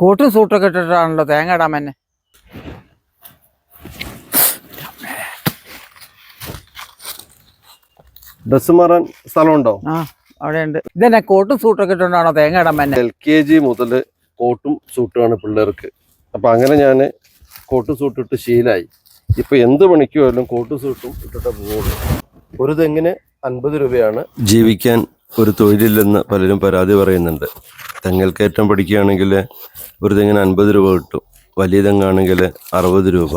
കോട്ടും സൂട്ടൊക്കെ ഇട്ടിട്ടാണല്ലോ തേങ്ങ ഇടാൻ തന്നെ. ഡ്രസ് മാറാൻ സ്ഥലമുണ്ടോ? ആ അവിടെ ഉണ്ട്. ഇതന്നെ കോട്ടും സൂട്ടൊക്കെ ഇട്ടുകൊണ്ടാണോ തേങ്ങ ഇടാൻ തന്നെ? LKG മുതൽ കോട്ടും സൂട്ടുമാണ് പിള്ളേർക്ക്. അപ്പൊ അങ്ങനെ ഞാൻ കോട്ടും സൂട്ടും ഇട്ട് ശീലായി. ഇപ്പൊ എന്ത് പണിക്കുമായാലും കോട്ടും സൂട്ടും ഇട്ടിട്ട് പോകുള്ളൂ. ഒരു തെങ്ങിന് 50 രൂപയാണ്. ജീവിക്കാൻ ഒരു തൊഴിലില്ലെന്ന് പലരും പരാതി പറയുന്നുണ്ട്. തെങ്ങൽ കയറ്റം പഠിക്കുകയാണെങ്കിൽ ഒരു തെങ്ങിന് 50 രൂപ കിട്ടും. വലിയ തെങ്ങാണെങ്കിൽ 60 രൂപ.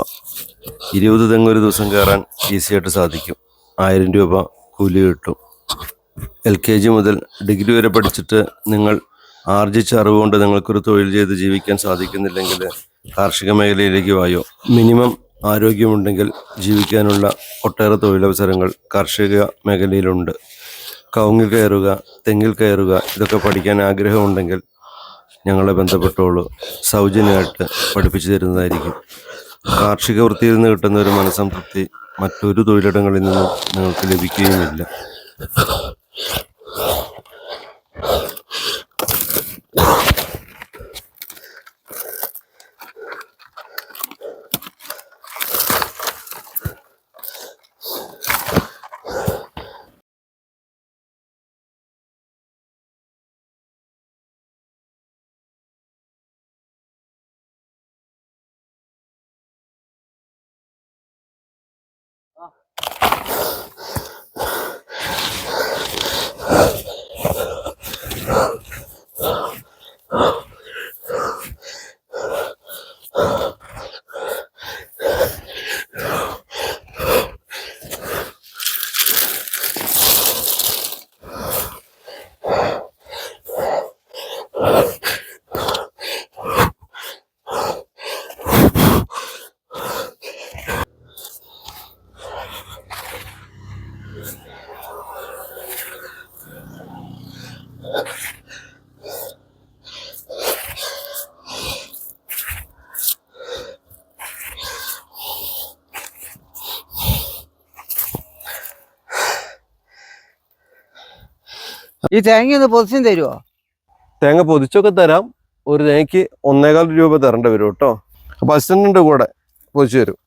20 തെങ്ങ് ഒരു ദിവസം കയറാൻ ഈസിയായിട്ട് സാധിക്കും. 1000 രൂപ കൂലി കിട്ടും. LKG മുതൽ ഡിഗ്രി വരെ പഠിച്ചിട്ട് നിങ്ങൾ ആർജിച്ച അറിവ് കൊണ്ട് നിങ്ങൾക്കൊരു തൊഴിൽ ചെയ്ത് ജീവിക്കാൻ സാധിക്കുന്നില്ലെങ്കിൽ കാർഷിക മേഖലയിലേക്ക് വായോ. മിനിമം ആരോഗ്യമുണ്ടെങ്കിൽ ജീവിക്കാനുള്ള ഒട്ടേറെ തൊഴിലവസരങ്ങൾ കാർഷിക മേഖലയിലുണ്ട്. കവുങ്ങിൽ കയറുക, തെങ്ങിൽ കയറുക, ഇതൊക്കെ പഠിക്കാൻ ആഗ്രഹമുണ്ടെങ്കിൽ ഞങ്ങളെ ബന്ധപ്പെട്ടോളൂ. സൗജന്യമായിട്ട് പഠിപ്പിച്ചു തരുന്നതായിരിക്കും. കാർഷിക വൃത്തിയിൽ നിന്ന് കിട്ടുന്ന ഒരു മനസ്സംതൃപ്തി മറ്റൊരു തൊഴിലിടങ്ങളിൽ നിന്നും നിങ്ങൾക്ക് ലഭിക്കുകയുമില്ല. ഈ തേങ്ങ ഒന്ന് പൊതിച്ചും തരുമോ? തേങ്ങ പൊതിച്ചൊക്കെ തരാം. ഒരു തേങ്ങയ്ക്ക് 1.25 രൂപ തരേണ്ടി വരും കേട്ടോ. അപ്പൊ അസിസ്റ്റന്റ് കൂടെ പൊതിച്ചു തരും.